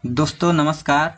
दोस्तों नमस्कार।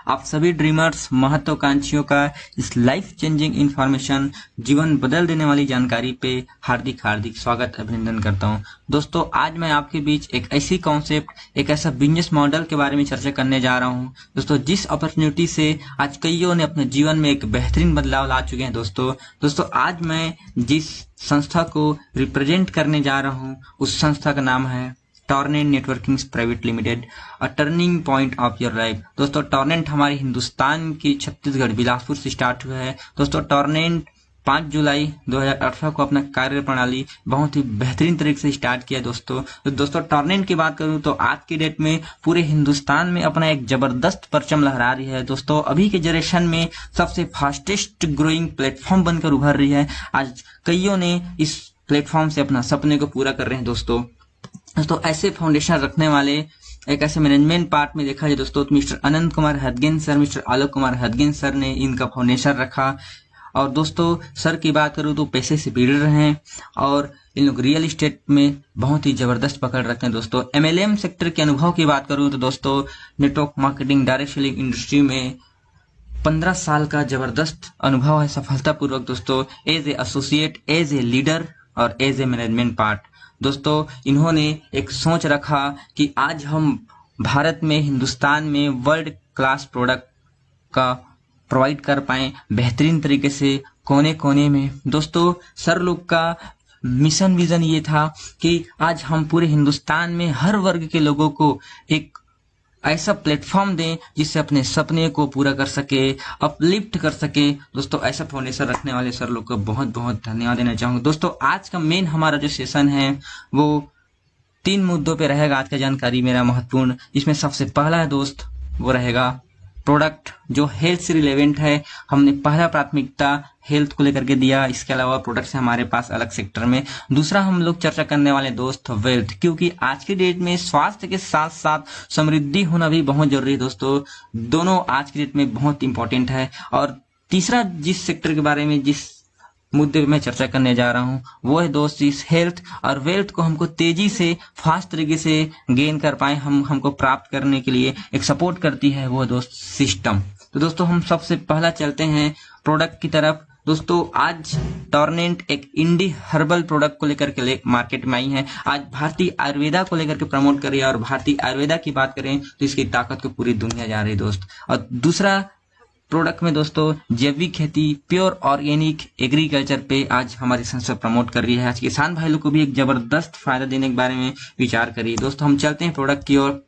आप सभी ड्रीमर्स महत्वाकांक्षियों का इस लाइफ चेंजिंग इंफॉर्मेशन, जीवन बदल देने वाली जानकारी पे हार्दिक हार्दिक स्वागत अभिनंदन करता हूं। दोस्तों आज मैं आपके बीच एक ऐसी कॉन्सेप्ट, एक ऐसा बिजनेस मॉडल के बारे में चर्चा करने जा रहा हूं दोस्तों, जिस अपॉर्चुनिटी से आज कईयों ने अपने जीवन में एक बेहतरीन बदलाव ला चुके हैं। दोस्तों आज मैं जिस संस्था को रिप्रेजेंट करने जा रहा हूं उस संस्था का नाम है Tornent networking private limited, a turning point of your life. दोस्तों टॉर्नेंट हमारे हिंदुस्तान की छत्तीसगढ़ बिलासपुर से स्टार्ट हुआ है। दोस्तों टॉर्नेंट 5 जुलाई 2018 को अपना कार्य प्रणाली बहुत ही बेहतरीन तरीके से स्टार्ट किया। दोस्तों टॉर्नेंट की बात करूं तो आज की डेट में पूरे हिंदुस्तान में अपना एक जबरदस्त परचम लहरा रही है। दोस्तों अभी के जनरेशन में सबसे फास्टेस्ट ग्रोइंग प्लेटफॉर्म बनकर उभर रही है। आज कईयों ने इस प्लेटफॉर्म से अपना सपने को पूरा कर रहे हैं। दोस्तों ऐसे फाउंडेशन रखने वाले एक ऐसे मैनेजमेंट पार्ट में देखा जाए दोस्तों तो मिस्टर अनंत Kumar हदगिन sir, mister Alok Kumar हदगिन sir ने इनका फाउंडेशन रखा। और दोस्तों सर की बात करूं तो पैसे से बिल्डर हैं और इन लोग रियल एस्टेट में बहुत ही जबरदस्त पकड़ रखते हैं। दोस्तों MLM सेक्टर के अनुभव की बात करूं तो दोस्तों network marketing direct selling industry में 15 साल का जबरदस्त अनुभव है सफलतापूर्वक। दोस्तों as a associate, as a leader और एज ए मैनेजमेंट पार्ट दोस्तों इन्होंने एक सोच रखा कि आज हम भारत में, हिंदुस्तान में वर्ल्ड क्लास प्रोडक्ट का प्रोवाइड कर पाए बेहतरीन तरीके से कोने कोने में। दोस्तों सर लोग का मिशन विजन ये था कि आज हम पूरे हिंदुस्तान में हर वर्ग के लोगों को एक ऐसा प्लेटफॉर्म दें जिससे अपने सपने को पूरा कर सके, अपलिफ्ट कर सके। दोस्तों ऐसा फाउंडेशन रखने वाले सर लोग को बहुत बहुत धन्यवाद देना चाहूंगा। दोस्तों आज का मेन हमारा जो सेशन है वो 3 मुद्दों पे रहेगा। आज का जानकारी मेरा महत्वपूर्ण, इसमें सबसे पहला दोस्त वो रहेगा प्रोडक्ट जो हेल्थ से रिलेवेंट है। हमने पहला प्राथमिकता हेल्थ को लेकर के दिया, इसके अलावा प्रोडक्ट है हमारे पास अलग सेक्टर में। दूसरा हम लोग चर्चा करने वाले दोस्त वेल्थ, क्योंकि आज की डेट में स्वास्थ्य के साथ साथ समृद्धि होना भी बहुत जरूरी है। दोस्तों दोनों आज की डेट में बहुत इंपॉर्टेंट है। और तीसरा जिस सेक्टर के बारे में, जिस मुद्दे पे मैं चर्चा करने जा रहा हूँ वो है दोस्त इस हेल्थ और वेल्थ को हमको तेजी से फास्ट तरीके से गेन कर पाए, हमको प्राप्त करने के लिए एक सपोर्ट करती है वो दोस्त सिस्टम। तो दोस्तों हम सबसे पहला चलते हैं प्रोडक्ट की तरफ। दोस्तों आज टॉर्नेंट एक इंडी हर्बल प्रोडक्ट को लेकर के मार्केट में आई है। आज भारतीय आयुर्वेदा को लेकर के प्रमोट कर रही है और भारतीय आयुर्वेदा की बात करें तो इसकी ताकत को पूरी दुनिया जा रही है दोस्त। और दूसरा प्रोडक्ट में दोस्तों जैविक खेती, प्योर ऑर्गेनिक एग्रीकल्चर पे आज हमारी संस्था प्रमोट कर रही है। आज किसान भाई लोग को भी एक जबरदस्त फायदा देने के बारे में विचार करिए। दोस्तों हम चलते हैं प्रोडक्ट की ओर।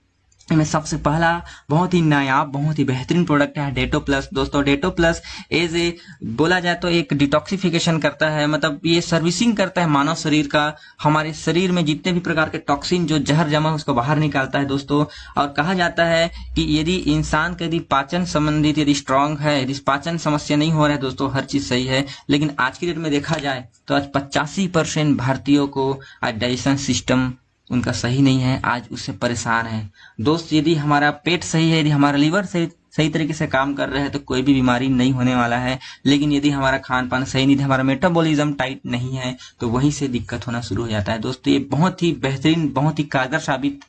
में सबसे पहला बहुत ही नायाब, बहुत ही बेहतरीन प्रोडक्ट है डेटो प्लस। दोस्तों डेटो प्लस एज ए बोला जाए तो एक डिटॉक्सिफिकेशन करता है, मतलब ये सर्विसिंग करता है मानव शरीर का। हमारे शरीर में जितने भी प्रकार के टॉक्सिन जो जहर जमा है उसको बाहर निकालता है दोस्तों। और कहा जाता है कि यदि इंसान का यदि पाचन संबंधित यदि स्ट्रांग है, यदि पाचन समस्या नहीं हो रहा है दोस्तों, हर चीज सही है, लेकिन आज की डेट में देखा जाए तो आज 85% भारतीयों को आज डाइजेशन सिस्टम उनका सही नहीं है, आज उससे परेशान है। दोस्त यदि हमारा पेट सही है, यदि हमारा लीवर सही तरीके से काम कर रहा है तो कोई भी बीमारी नहीं होने वाला है। लेकिन यदि हमारा खान पान सही नहीं है, हमारा मेटाबॉलिज्म टाइट नहीं है तो वहीं से दिक्कत होना शुरू हो जाता है। दोस्तों ये बहुत ही बेहतरीन, बहुत ही कारगर साबित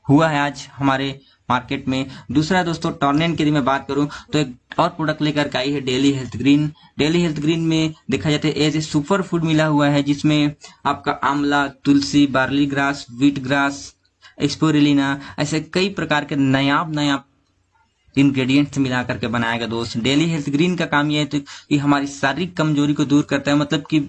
हुआ है आज हमारे मार्केट में। दूसरा दोस्तों टॉर्नेंट की यदि मैं बात करूं तो एक और प्रोडक्ट लेकर आई है daily health green. Daily health green में देखा जाता है एज ए सुपर फूड मिला हुआ है, जिसमें आपका आंवला, तुलसी, बार्ली ग्रास, व्हीट ग्रास, स्पोरुलिना, ऐसे कई प्रकार के नायाब इंग्रेडिएंट्स मिला करके बनाया गया दोस्त। डेली हेल्थ ग्रीन का काम यह है तो कि हमारी शारीरिक कमजोरी को दूर करता है, मतलब कि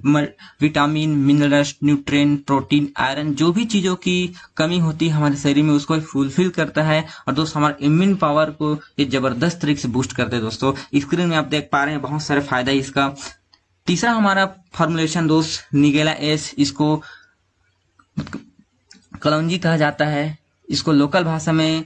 vitamin, minerals, nutrient, protein, iron, जो भी चीजों की कमी होती है हमारे शरीर में उसको फुलफिल करता है। और दोस्त हमारे इम्यून पावर को ये जबरदस्त तरीके से बूस्ट करते हैं। दोस्तों स्क्रीन में आप देख पा रहे हैं बहुत सारे फायदा है इसका। तीसरा हमारा फॉर्मुलेशन दोस्त निगेला एस, इसको कलौंजी कहा जाता है, इसको लोकल भाषा में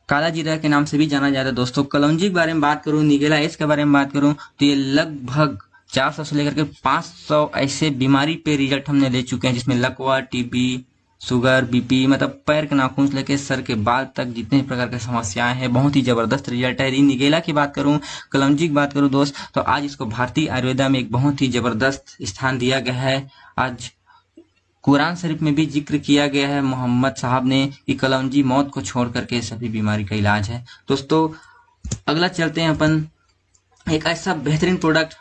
काला जीरा के नाम से भी जाना जाता है। दोस्तों कलौंजी के बारे में बात करूं, निगेला एस के बारे में बात करूं तो ये लगभग 400 से लेकर के 500 ऐसे बीमारी पे रिजल्ट हमने ले चुके हैं, जिसमें लकवा, टीबी, शुगर, बीपी, मतलब पैर के नाखून से लेकर सर के बाल तक जितने प्रकार की समस्याएं हैं बहुत ही जबरदस्त रिजल्ट है। निगेला की बात करूं, कलौंजी की बात करूं दोस्त तो आज इसको भारतीय आयुर्वेदा में एक बहुत ही जबरदस्त स्थान दिया गया है। आज कुरान शरीफ में भी जिक्र किया गया है मोहम्मद साहब ने कि कलौंजी मौत को छोड़ करके सभी बीमारी का इलाज है। दोस्तों अगला चलते हैं अपन एक ऐसा बेहतरीन product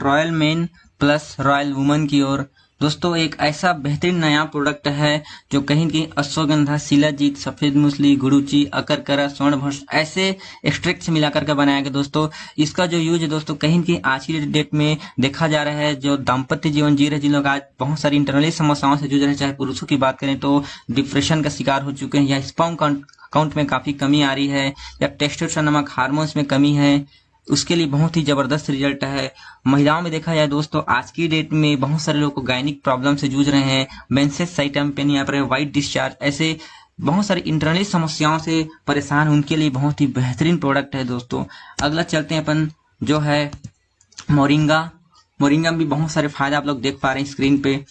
royal main plus royal woman की ओर। दोस्तों एक ऐसा बेहतरीन नया प्रोडक्ट है जो कहीं अश्वगंधा, शिलाजीत, सफेद मूसली, गुड़ूची, अकरकरा, स्वर्णभस्म ऐसे एक्सट्रैक्ट से मिलाकर के बनाया गया। दोस्तों इसका जो यूज है दोस्तों कहीं आज की डेट में देखा जा रहा है, जो दाम्पत्य जीवन जी रहे जिन लोग आज बहुत सारी इंटरनली समस्याओं से जूझ रहे हैं, चाहे पुरुषों की बात करें तो डिप्रेशन का शिकार हो चुके हैं, या स्पर्म काउंट में काफी कमी आ रही है, या टेस्टोस्टेरोन नामक हार्मोन्स में कमी है, उसके लिए बहुत ही जबरदस्त रिजल्ट है। महिलाओं में देखा जाए दोस्तों आज की डेट में बहुत सारे लोग को गायनिक प्रॉब्लम से जूझ रहे हैं, मेंसेस साइटम पेन या फिर व्हाइट डिस्चार्ज, ऐसे बहुत सारी इंटरनली समस्याओं से परेशान, उनके लिए बहुत ही बेहतरीन प्रोडक्ट है। दोस्तों अगला चलते हैं अपन जो है मोरिंगा में भी बहुत सारे फायदे आप लोग देख पा रहे हैं स्क्रीन पे।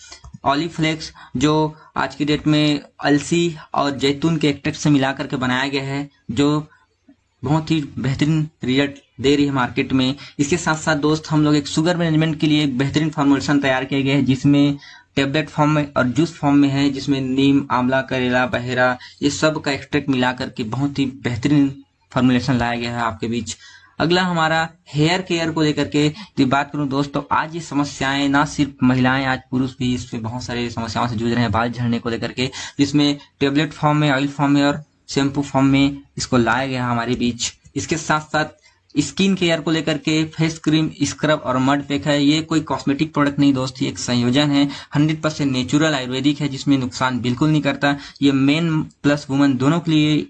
ऑलिफ्लेक्स जो आज की डेट में अलसी और जैतून के एक्सट्रैक्ट से मिला करके बनाया गया है, जो बहुत ही बेहतरीन रिजल्ट दे रही है मार्केट में। इसके साथ साथ दोस्त हम लोग एक शुगर मैनेजमेंट के लिए एक बेहतरीन फॉर्मुलेशन तैयार किए गए हैं, जिसमें टेबलेट फॉर्म में और जूस फॉर्म में है, जिसमें नीम, आंवला, करेला, बहेरा ये सब का एक्सट्रैक्ट मिला करके बहुत ही बेहतरीन फॉर्मुलेशन लाया गया है आपके बीच। अगला हमारा हेयर केयर को लेकर के बात करूं दोस्तों, आज ये समस्याएं ना सिर्फ महिलाएं, आज पुरुष भी इस पे बहुत सारी समस्याओं से जूझ रहे हैं बाल झड़ने को लेकर के, जिसमें टेबलेट फॉर्म में, ऑयल फॉर्म में और शैम्पू फॉर्म में इसको लाया गया हमारे बीच। इसके साथ साथ स्किन केयर को लेकर के फेस क्रीम, स्क्रब और मड पैक है। ये कोई कॉस्मेटिक प्रोडक्ट नहीं दोस्त, ये एक संयोजन है, 100% नेचुरल आयुर्वेदिक है, जिसमें नुकसान बिल्कुल नहीं करता। ये मेन प्लस वुमन दोनों के लिए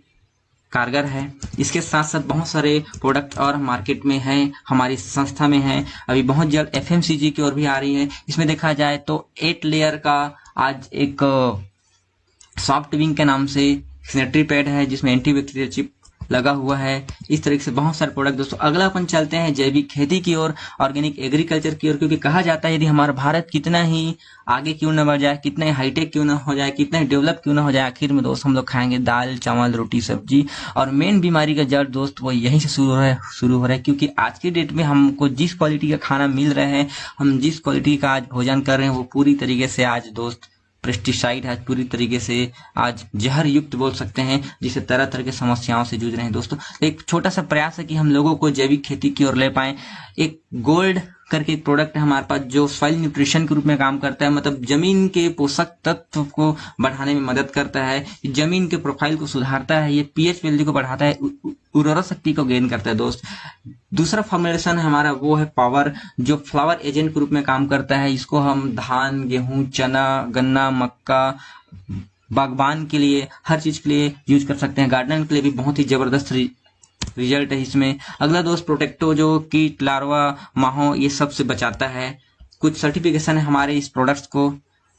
कारगर है। इसके साथ साथ बहुत सारे प्रोडक्ट और मार्केट में हैं, हमारी संस्था में है, अभी बहुत जल्द FMCG की ओर भी आ रही है। इसमें देखा जाए तो 8 लेयर का आज एक सॉफ्ट विंग के नाम से सैनिटरी पैड है, जिसमें एंटीबैक्टीरियल चिप लगा हुआ है। इस तरीके से बहुत सारे प्रोडक्ट। दोस्तों अगला अपन चलते हैं जैविक खेती की ओर, ऑर्गेनिक एग्रीकल्चर की ओर, क्योंकि कहा जाता है यदि हमारा भारत कितना ही आगे क्यों न बढ़ जाए, कितना ही हाईटेक क्यों न हो जाए, कितना ही डेवलप क्यों न हो जाए, आखिर में दोस्त हम लोग खाएंगे दाल, चावल, रोटी, सब्जी। और मेन बीमारी का जड़ दोस्त वो यहीं से शुरू हो रहा है, क्योंकि आज की डेट में हमको जिस क्वालिटी का खाना मिल रहा है, हम जिस क्वालिटी का आज भोजन कर रहे हैं, वो पूरी तरीके से आज दोस्त पेस्टिसाइड है, पूरी तरीके से आज जहर युक्त बोल सकते हैं, जिसे तरह तरह के समस्याओं से जूझ रहे हैं। दोस्तों एक छोटा सा प्रयास है कि हम लोगों को जैविक खेती की ओर ले पाएं। एक गोल्ड करके एक प्रोडक्ट है हमारे पास, जो सॉइल न्यूट्रिशन के रूप में काम करता है, मतलब जमीन के पोषक तत्व को बढ़ाने में मदद करता है, जमीन के प्रोफाइल को सुधारता है, ये pH वैल्यू को बढ़ाता है, उर्वरक शक्ति को गेन करता है। दोस्त दूसरा फॉर्मुलेशन है हमारा, वो है पावर, जो फ्लावर एजेंट के रूप में काम करता है। इसको हम धान, गेहूं, चना, गन्ना, मक्का, बागबान के लिए, हर चीज के लिए यूज कर सकते हैं। गार्डन के लिए भी बहुत ही जबरदस्त रिजल्ट है इसमें। अगला दोस्त प्रोटेक्टो, जो कीट, लार्वा, माहो ये सब से बचाता है। कुछ सर्टिफिकेशन है हमारे इस प्रोडक्ट्स को,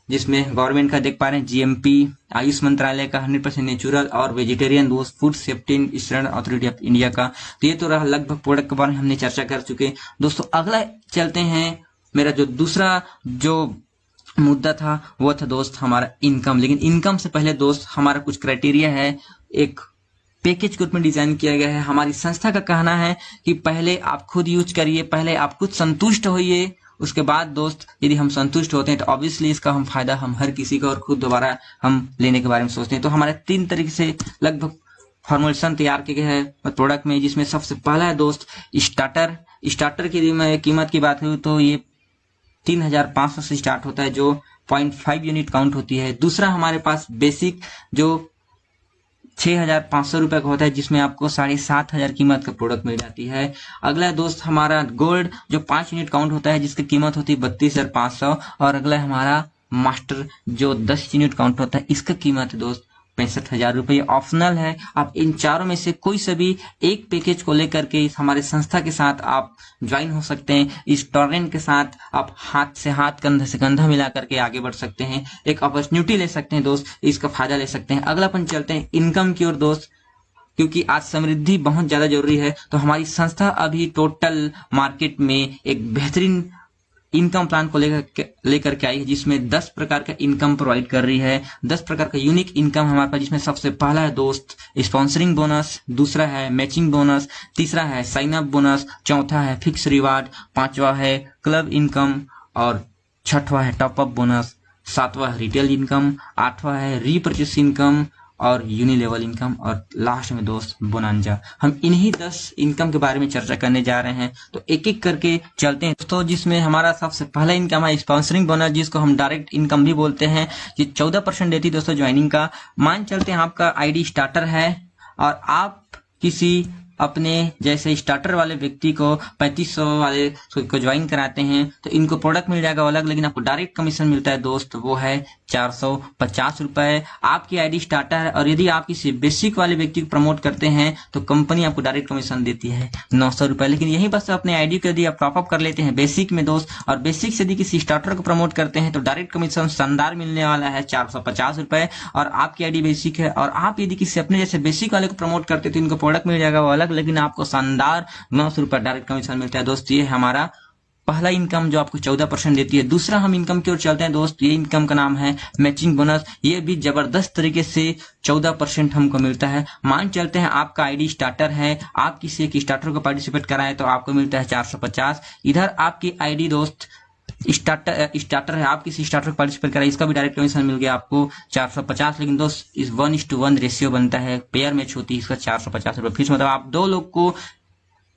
जिसमें गवर्नमेंट का देख पा रहे हैं GMP, आयुष मंत्रालय का, 100% नेचुरल और वेजिटेरियन दोस्त, food safety institute authority of India का। तो ये तो रहा लगभग प्रोडक्ट के बारे में हमने चर्चा कर चुके। दोस्तों अगला चलते हैं, मेरा जो दूसरा जो मुद्दा था वो था दोस्त हमारा इनकम। लेकिन इनकम से पहले दोस्त हमारा कुछ क्राइटेरिया है, एक पैकेज के रूप में डिजाइन किया गया है। हमारी संस्था का कहना है कि पहले आप खुद यूज करिए, पहले आप खुद संतुष्ट होइए, उसके बाद दोस्त यदि हम संतुष्ट होते हैं तो ऑब्वियसली इसका हम फायदा हम हर किसी का और खुद दोबारा हम लेने के बारे में सोचते हैं। तो हमारे 3 तरीके से लगभग फॉर्मुलेशन तैयार किए गए हैं प्रोडक्ट में, जिसमें सबसे पहला है दोस्त स्टार्टर की कीमत की बात करूँ तो ये 3500 से स्टार्ट होता है, जो 0.5 यूनिट काउंट होती है। दूसरा हमारे पास बेसिक जो 6500 रुपए का होता है, जिसमें आपको 7500 कीमत का प्रोडक्ट मिल जाती है। अगला दोस्त हमारा गोल्ड, जो 5 यूनिट काउंट होता है, जिसकी कीमत होती है 32,500। और अगला हमारा मास्टर, जो 10 यूनिट काउंट होता है, इसका कीमत है दोस्त 65,000 रुपये। ऑप्शनल है, आप इन चारों में से कोई सा भी एक पैकेज को लेकर के हमारे संस्था के साथ आप ज्वाइन हो सकते हैं। इस टॉरेंट के साथ आप हाथ से हाथ, कंधे से कंधा मिला करके आगे बढ़ सकते हैं, एक अपॉर्चुनिटी ले सकते हैं दोस्त, इसका फायदा ले सकते हैं। अगला अपन चलते हैं इनकम की ओर दोस्त, क्योंकि आज समृद्धि बहुत ज्यादा जरूरी है। तो हमारी संस्था अभी टोटल मार्केट में एक बेहतरीन इनकम प्लान को लेकर के आई है, जिसमें 10 प्रकार का इनकम प्रोवाइड कर रही है। 10 प्रकार का यूनिक इनकम हमारे पास, जिसमें सबसे पहला है दोस्त स्पॉन्सरिंग बोनस, दूसरा है मैचिंग बोनस, तीसरा है साइन अप बोनस, चौथा है फिक्स रिवार्ड, पांचवा है क्लब इनकम और छठवा है टॉप अप बोनस, सातवां रिटेल इनकम, आठवां है रीपर्चेस इनकम और यूनिलेवल इनकम, और लास्ट में दोस्त बोनांजा। हम इन्हीं 10 इनकम के बारे में चर्चा करने जा रहे हैं, तो एक एक करके चलते हैं दोस्तों। जिसमें हमारा सबसे पहला इनकम है स्पॉन्सरिंग बोनस, जिसको हम डायरेक्ट इनकम भी बोलते हैं। ये 14% देती है दोस्तों ज्वाइनिंग का। मान चलते हैं आपका आईडी स्टार्टर है और आप किसी अपने जैसे स्टार्टर वाले व्यक्ति को 3500 वाले को ज्वाइन कराते हैं, तो इनको प्रोडक्ट मिल जाएगा अलग, लेकिन आपको डायरेक्ट कमीशन मिलता है दोस्त, वो है 450 रुपए। आपकी आईडी स्टार्टर है और यदि आप किसी बेसिक वाले व्यक्ति को प्रमोट करते हैं तो कंपनी आपको डायरेक्ट कमीशन देती है 900 रुपए। लेकिन यहीं बस अपने आईडी को यदि आप टॉपअप कर लेते हैं बेसिक में दोस्त, और बेसिक से यदि किसी स्टार्टर को प्रमोट करते हैं तो डायरेक्ट कमीशन शानदार मिलने वाला है 450 रुपए। और आपकी आईडी बेसिक है और आप यदि किसी अपने जैसे बेसिक वाले को प्रमोट करते तो इनको प्रोडक्ट मिल जाएगा वो अलग, लेकिन आपको शानदार 900 रुपए डायरेक्ट कमीशन मिलता है दोस्त। ये है हमारा पहला इनकम जो आपको 14% देती है। दूसरा हम इनकम की ओर चलते हैं दोस्त। ये इनकम का नाम है मैचिंग बोनस। ये भी जबरदस्त तरीके से 14% हमको मिलता है। मान चलते हैं आपका आईडी स्टार्टर है, आप किसी एक स्टार्टर को पार्टिसिपेट कराएं तो आपको मिलता है 450। इधर आपकी आईडी दोस्त स्टार्टर है, आप किसी स्टार्टर को पार्टिसिपेट कराएं, इसका भी डायरेक्ट कमीशन मिल गया आपको 450। लेकिन दोस्त इस 1:1 रेशियो बनता है, पेयर मैच होती है, इसका 450 रुपये फीस। मतलब आप दो लोग को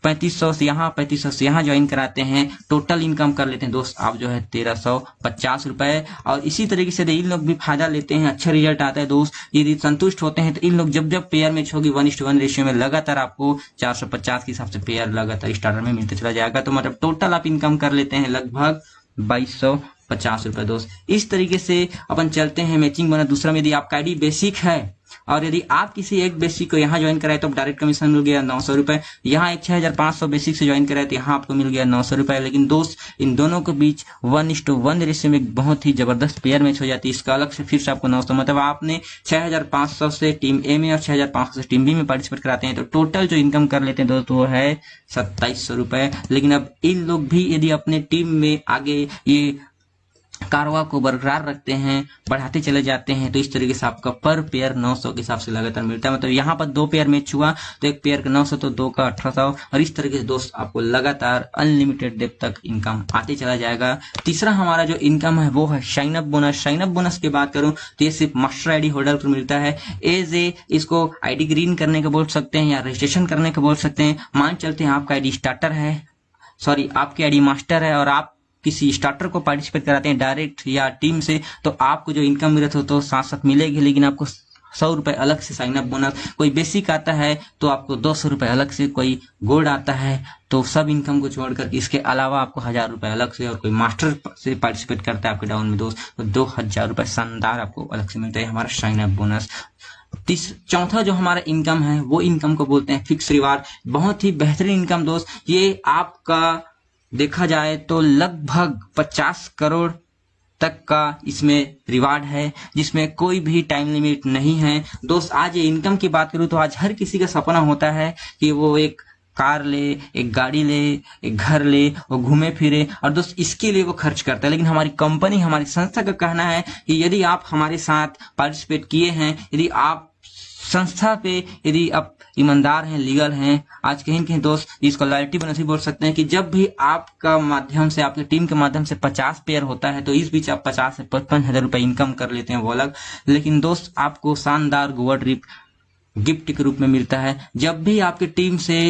3500 से यहाँ 3500 से यहाँ ज्वाइन कराते हैं, टोटल इनकम कर लेते हैं दोस्त आप जो है 1350 रुपए। और इसी तरीके से इन लोग भी फायदा लेते हैं, अच्छा रिजल्ट आता है दोस्त। यदि संतुष्ट होते हैं तो इन लोग जब जब पेयर मैच होगी 1:1 रेशियो में लगातार आपको 450 के हिसाब से पेयर लगातार स्टार्टर में मिलते चला जाएगा। तो मतलब टोटल आप इनकम कर लेते हैं लगभग 2250 रुपए दोस्त। इस तरीके से अपन चलते हैं मैचिंग बोनस दूसरा में। यदि आपका आईडी बेसिक है और यदि आप किसी एक बेसिक को यहाँ ज्वाइन कराए तो डायरेक्ट कमीशन मिल गया 900 रुपए। यहाँ एक 6500 बेसिक से ज्वाइन कराए तो यहाँ आपको मिल गया 900 रुपए। लेकिन दोस्त इन दोनों के बीच 1:1 रेशियो में बहुत ही जबरदस्त पेयर मैच हो जाती है, इसका अलग से फिर से आपको 900, मतलब आपने 6500 से टीम ए में और 6500 से टीम बी में पार्टिसिपेट कराते हैं तो टोटल जो इनकम कर लेते हैं दोस्त वो है 2700 रुपए। लेकिन अब इन लोग भी यदि अपने टीम में आगे ये कारवा को बरकरार रखते हैं, बढ़ाते चले जाते हैं, तो इस तरीके से आपका पर पेयर 900 के हिसाब से लगातार मिलता है। मतलब यहाँ पर 2 पेयर मैच हुआ तो एक पेयर का 900 तो 2 का 1800, और इस तरीके से दोस्त आपको लगातार अनलिमिटेड डेप तक इनकम आते चला जाएगा। तीसरा हमारा जो इनकम है वो है shine up bonus. Shine up bonus की बात करूं तो ये सिर्फ मास्टर आईडी होल्डर को मिलता है। एज ए इसको आईडी ग्रीन करने को बोल सकते हैं या रजिस्ट्रेशन करने को बोल सकते हैं। मान चलते हैं आपका आईडी स्टार्टर है, आपकी आईडी मास्टर है और आप किसी स्टार्टर को पार्टिसिपेट कराते हैं डायरेक्ट या टीम से, तो आपको जो इनकम मिलता है तो साथ साथ मिलेगी, लेकिन आपको 100 रुपए अलग से साइन अप बोनस। कोई बेसिक आता है तो आपको 200 रुपए अलग से, कोई गोल्ड आता है तो सब इनकम को छोड़कर इसके अलावा आपको 1000 रुपए अलग से, और कोई मास्टर से पार्टिसिपेट करता है आपके डाउन में दोस्त तो 2000 रुपए शानदार आपको अलग से मिलता है, हमारा साइन अप बोनस। चौथा जो हमारा इनकम है वो इनकम को बोलते हैं फिक्स रिवार्ड। बहुत ही बेहतरीन इनकम दोस्त, ये आपका देखा जाए तो लगभग 50 करोड़ तक का इसमें रिवार्ड है, जिसमें कोई भी टाइम लिमिट नहीं है दोस्त। आज ये इनकम की बात करूं तो आज हर किसी का सपना होता है कि वो एक कार ले, एक गाड़ी ले, एक घर ले, वो घूमे फिरे, और दोस्त इसके लिए वो खर्च करता है। लेकिन हमारी कंपनी, हमारी संस्था का कहना है कि यदि आप हमारे साथ पार्टिसिपेट किए हैं, यदि आप संस्था पे यदि आप ईमानदार हैं, लीगल हैं, आज कहीं कहीं दोस्त इसको लॉयल्टी बोनस भी बोल सकते हैं कि जब भी आपका माध्यम से, आपकी टीम के माध्यम से 50 पेयर होता है तो इस बीच आप 50 से 55,000 रुपए इनकम कर लेते हैं वो अलग। लेकिन दोस्त आपको शानदार गोवा ट्रिप गिफ्ट के रूप में मिलता है। जब भी आपकी टीम से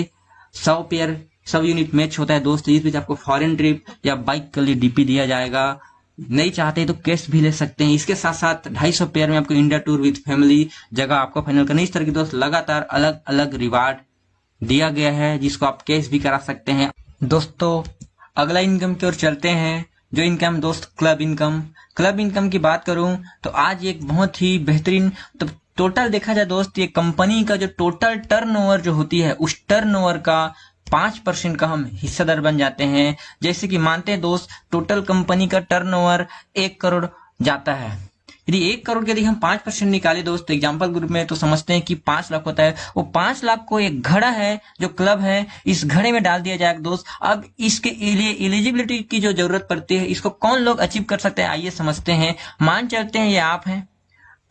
100 यूनिट मैच होता है दोस्त, इस बीच आपको फॉरेन ट्रिप या बाइक के लिए डीपी दिया जाएगा। नहीं चाहते तो कैश भी ले सकते हैं। इसके साथ साथ 250 पेयर में आपको इंडिया टूर विद फैमिली जगह आपको फाइनल करना। इस तरह के दोस्त लगातार अलग अलग रिवार्ड दिया गया है जिसको आप कैश भी करा सकते हैं। दोस्तों अगला इनकम की ओर चलते हैं, जो इनकम दोस्त क्लब इनकम। क्लब इनकम की बात करूं तो आज एक बहुत ही बेहतरीन, तो टोटल देखा जाए दोस्त ये कंपनी का जो टोटल टर्नओवर जो होती है उस टर्नओवर का 5% का हम हिस्सेदार बन जाते हैं। जैसे कि मानते हैं दोस्त टोटल कंपनी का टर्नओवर 1 करोड़ जाता है, यदि 1 करोड़ के यदि हम 5% निकाले दोस्त एग्जांपल ग्रुप में तो समझते हैं कि 5 लाख होता है। वो 5 लाख को एक घड़ा है जो क्लब है, इस घड़े में डाल दिया जाएगा दोस्त। अब इसके लिए एलिजिबिलिटी की जो जरूरत पड़ती है, इसको कौन लोग अचीव कर सकते हैं आइए समझते हैं। मान चलते हैं ये आप हैं,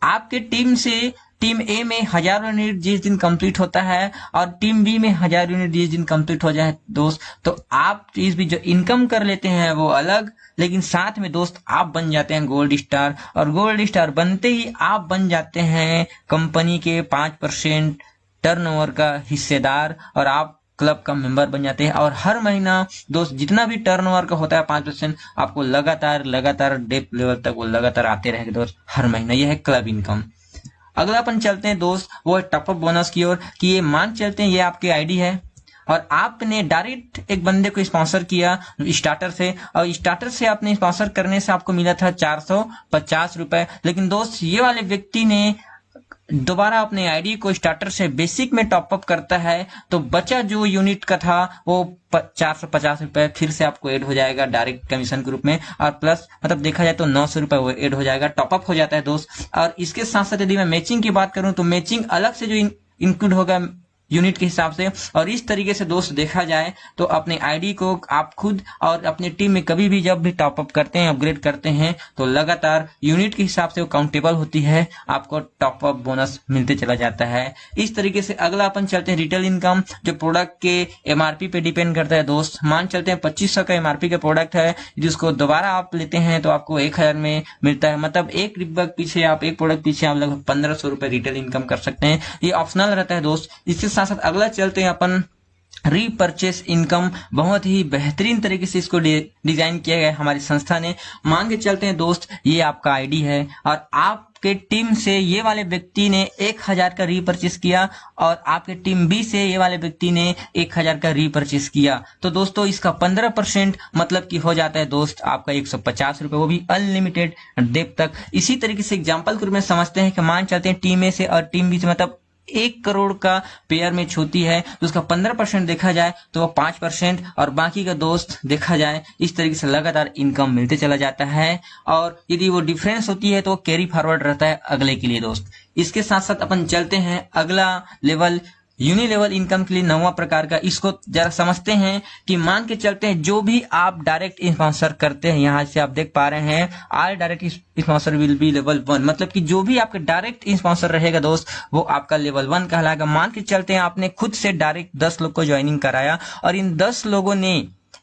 आपके टीम से टीम ए में 1000 यूनिट जिस दिन कंप्लीट होता है और टीम बी में 1000 यूनिट जिस दिन कंप्लीट हो जाए दोस्त, तो आप इस भी जो इनकम कर लेते हैं वो अलग, लेकिन साथ में दोस्त आप बन जाते हैं गोल्ड स्टार, और गोल्ड स्टार बनते ही आप बन जाते हैं कंपनी के 5% टर्नओवर का हिस्सेदार, और आप क्लब का मेंबर बन जाते हैं। और हर महीना दोस्त जितना भी टर्नओवर का होता है 5% आपको लगातार डेप लेवल तक वो लगातार आते रहेंगे दोस्त हर महीना। यह है क्लब इनकम। अगला अपन चलते हैं दोस्त वो टॉपअप बोनस की ओर, कि ये मान चलते हैं ये आपकी आईडी है और आपने डायरेक्ट एक बंदे को स्पॉन्सर किया स्टार्टर से, और स्टार्टर से आपने स्पॉन्सर करने से आपको मिला था 450 रुपए, लेकिन दोस्त ये वाले व्यक्ति ने दोबारा अपने आईडी को स्टार्टर से बेसिक में टॉपअप करता है, तो बचा जो यूनिट का था वो 450 रुपए फिर से आपको ऐड हो जाएगा डायरेक्ट कमीशन के रूप में, और प्लस मतलब देखा जाए तो 900 रुपए वो ऐड हो जाएगा, टॉपअप हो जाता है दोस्त। और इसके साथ साथ यदि मैं मैचिंग की बात करूं तो मैचिंग अलग से जो इंक्लूड होगा यूनिट के हिसाब से। और इस तरीके से दोस्त देखा जाए तो अपने आईडी को आप खुद और अपने टीम में कभी भी जब भी टॉपअप करते हैं अपग्रेड करते हैं तो लगातार यूनिट के हिसाब से वो काउंटेबल होती है, आपको टॉपअप बोनस मिलते चला जाता है। इस तरीके से अगला अपन चलते हैं रिटेल इनकम, जो प्रोडक्ट के एमआरपी पे डिपेंड करता है दोस्त। मान चलते हैं 2500 का एमआरपी का प्रोडक्ट है, जिसको दोबारा आप लेते हैं तो आपको 1000 में मिलता है, मतलब एक डिब्बा पीछे आप एक प्रोडक्ट पीछे आप लगभग 1500 रुपए रिटेल इनकम कर सकते हैं। ये ऑप्शनल रहता है दोस्त। इसके साथ साथ अगला चलते हैं अपन रीपरचेस इनकम। बहुत ही बेहतरीन तरीके से इसको डिजाइन किया गया है हमारी संस्था ने। मान के चलते हैं दोस्त ये आपका आईडी है और आपके टीम से ये वाले व्यक्ति ने 1000 का रीपरचेस किया और आपके टीम बी से ये वाले व्यक्ति ने 1000 का रीपरचेस किया, तो दोस्तों इसका 15% मतलब कि हो जाता है दोस्त आपका 150 रुपए, वो भी अनलिमिटेड डेप तक। इसी तरीके से एग्जाम्पल के रूप में समझते हैं कि मान चलते हैं टीम ए से और टीम बी से मतलब 1 करोड़ का पेयर मैच होती है, तो उसका 15% देखा जाए तो वो 5%, और बाकी का दोस्त देखा जाए इस तरीके से लगातार इनकम मिलते चला जाता है। और यदि वो डिफरेंस होती है तो वो कैरी फॉरवर्ड रहता है अगले के लिए दोस्त। इसके साथ साथ अपन चलते हैं अगला लेवल यूनि लेवल इनकम के लिए 9वां प्रकार का। इसको जरा समझते हैं कि मान के चलते हैं जो भी आप डायरेक्ट स्पॉन्सर करते हैं, यहाँ से आप देख पा रहे हैं all direct sponsor will be level 1, मतलब कि जो भी आपका डायरेक्ट स्पॉन्सर रहेगा दोस्त वो आपका लेवल 1 कहलाएगा। मान के चलते हैं आपने खुद से डायरेक्ट 10 लोग को ज्वाइनिंग कराया और इन 10 लोगों ने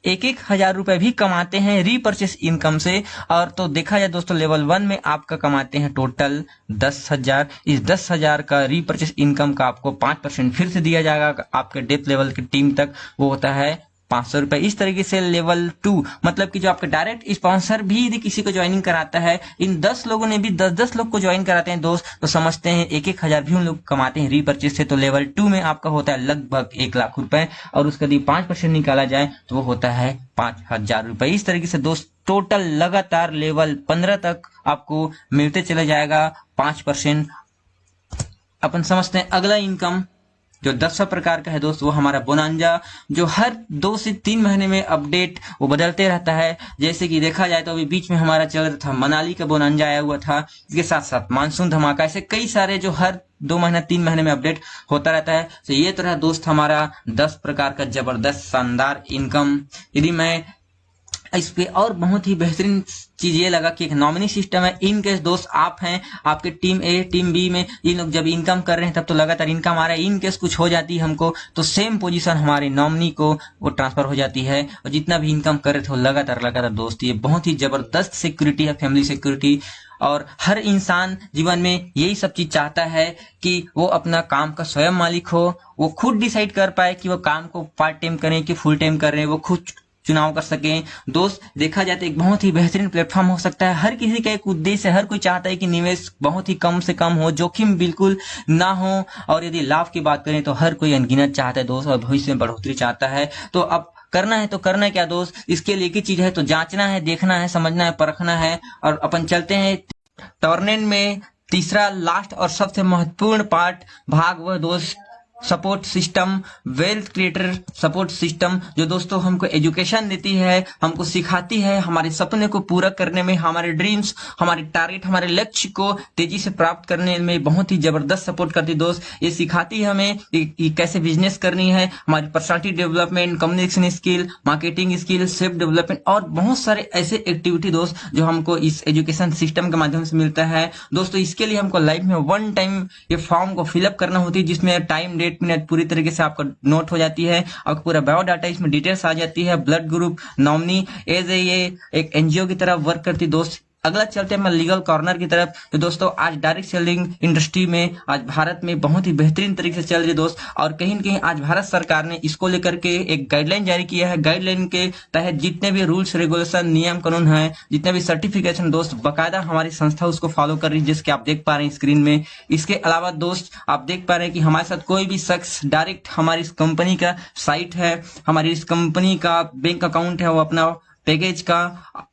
1000 रुपए भी कमाते हैं रीपरचेस इनकम से, और तो देखा जाए दोस्तों लेवल 1 में आपका कमाते हैं टोटल 10,000। इस 10,000 का रीपरचेस इनकम का आपको 5% फिर से दिया जाएगा आपके डेप्थ लेवल की टीम तक, वो होता है 500 रुपए। इस तरीके से लेवल 2 मतलब कि जो आपका डायरेक्ट स्पॉन्सर भी यदि किसी को ज्वाइनिंग कराता है, इन 10 लोगों ने भी 10-10 लोग को ज्वाइन कराते हैं दोस्त, तो समझते हैं 1,000 भी उन लोग कमाते हैं रीपरचेस से। तो लेवल 2 में आपका होता है लगभग 1 लाख रुपए, और उसका यदि 5% निकाला जाए तो वो होता है 5,000 रुपए। इस तरीके से दोस्त टोटल लगातार लेवल 15 तक आपको मिलते चले जाएगा 5%। अपन समझते हैं अगला इनकम जो 10वां प्रकार का है दोस्त, वो हमारा बोनांजा, जो हर 2 से 3 महीने में अपडेट वो बदलते रहता है। जैसे कि देखा जाए तो अभी बीच में हमारा चल रहा था मनाली का बोनांजा आया हुआ था, इसके साथ साथ मानसून धमाका, ऐसे कई सारे जो हर 2 महीना 3 महीने में अपडेट होता रहता है। तो ये तो रहा दोस्त हमारा 10 प्रकार का जबरदस्त शानदार इनकम। यदि मैं इस पे और बहुत ही बेहतरीन चीज ये लगा कि एक नॉमिनी सिस्टम है। इन केस दोस्त आप हैं, आपके टीम ए टीम बी में ये लोग जब इनकम कर रहे हैं तब तो लगातार इनकम आ रहा है, इन केस कुछ हो जाती है हमको तो सेम पोजीशन हमारे नॉमिनी को वो ट्रांसफर हो जाती है, और जितना भी इनकम कर रहे थे वो लगातार दोस्त। ये बहुत ही जबरदस्त सिक्योरिटी है, फैमिली सिक्योरिटी। और हर इंसान जीवन में यही सब चीज चाहता है कि वो अपना काम का स्वयं मालिक हो, वो खुद डिसाइड कर पाए कि वो काम को पार्ट टाइम करें कि फुल टाइम कर रहे हैं, वो खुद चुनाव कर सकें। दोस्त देखा जाए तो एक बहुत ही बेहतरीन प्लेटफॉर्म हो सकता है। हर किसी का एक उद्देश्य है, हर कोई चाहता है कि निवेश बहुत ही कम से कम हो, जोखिम बिल्कुल ना हो, और यदि लाभ की बात करें तो हर कोई अनगिनत चाहता है दोस्त, और भविष्य में बढ़ोतरी चाहता है। तो अब करना है तो करना है क्या दोस्त, इसके लिए एक ही चीज है, तो जांचना है, देखना है, समझना है, परखना है। और अपन चलते हैं टॉर्नेट में तीसरा लास्ट और सबसे महत्वपूर्ण पार्ट भाग, वह दोस्त support system, wealth creator support system, जो दोस्तों हमको एजुकेशन देती है, हमको सिखाती है हमारे सपने को पूरा करने में, हमारे ड्रीम्स, हमारे टारगेट, हमारे लक्ष्य को तेजी से प्राप्त करने में बहुत ही जबरदस्त सपोर्ट करती है दोस्त। ये सिखाती है हमें कि कैसे बिजनेस करनी है, हमारी personality development, communication skill, marketing skill, self development और बहुत सारे ऐसे एक्टिविटी दोस्त जो हमको इस एजुकेशन सिस्टम के माध्यम से मिलता है। दोस्तों इसके लिए हमको लाइफ में वन टाइम ये फॉर्म को फिलअप करना होती है, जिसमें टाइम, डेट, मिनट पूरी तरीके से आपका नोट हो जाती है, आपका पूरा बायोडाटा इसमें डिटेल्स आ जाती है, ब्लड ग्रुप, नॉमिनी, एज ये एक एनजीओ की तरह वर्क करती दोस्त। अगला चलते हैं मैं लीगल कॉर्नर की तरफ। तो दोस्तों आज डायरेक्ट सेलिंग इंडस्ट्री में आज भारत में बहुत ही बेहतरीन तरीके से चल रही है दोस्त, और कहीं न कहीं आज भारत सरकार ने इसको लेकर के एक गाइडलाइन जारी किया है। गाइडलाइन के तहत जितने भी रूल्स, रेगुलेशन, नियम कानून है, जितने भी सर्टिफिकेशन दोस्त बकायदा हमारी संस्था उसको फॉलो कर रही है, जिसके आप देख पा रहे हैं स्क्रीन में। इसके अलावा दोस्त आप देख पा रहे हैं कि हमारे साथ कोई भी शख्स डायरेक्ट हमारी इस कंपनी का साइट है, हमारी इस कंपनी का बैंक अकाउंट है, वो अपना पैकेज का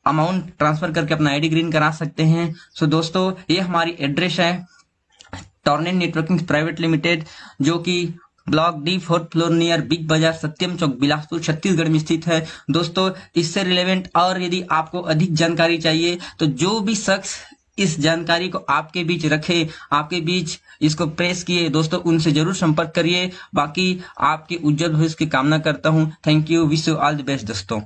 अमाउंट ट्रांसफर करके अपना आईडी ग्रीन करा सकते हैं। सो दोस्तों ये हमारी एड्रेस है टॉर्नेट नेटवर्किंग प्राइवेट लिमिटेड, जो कि block D 4th floor near big बाजार, सत्यम चौक, बिलासपुर, छत्तीसगढ़ में स्थित है। दोस्तों इससे रिलेवेंट और यदि आपको अधिक जानकारी चाहिए तो जो भी शख्स इस जानकारी को आपके बीच रखे, आपके बीच इसको प्रेस किए दोस्तों, उनसे जरूर संपर्क करिए। बाकी आपके उज्जवल भविष्य की कामना करता हूं। Thank you, wish you all the best दोस्तों।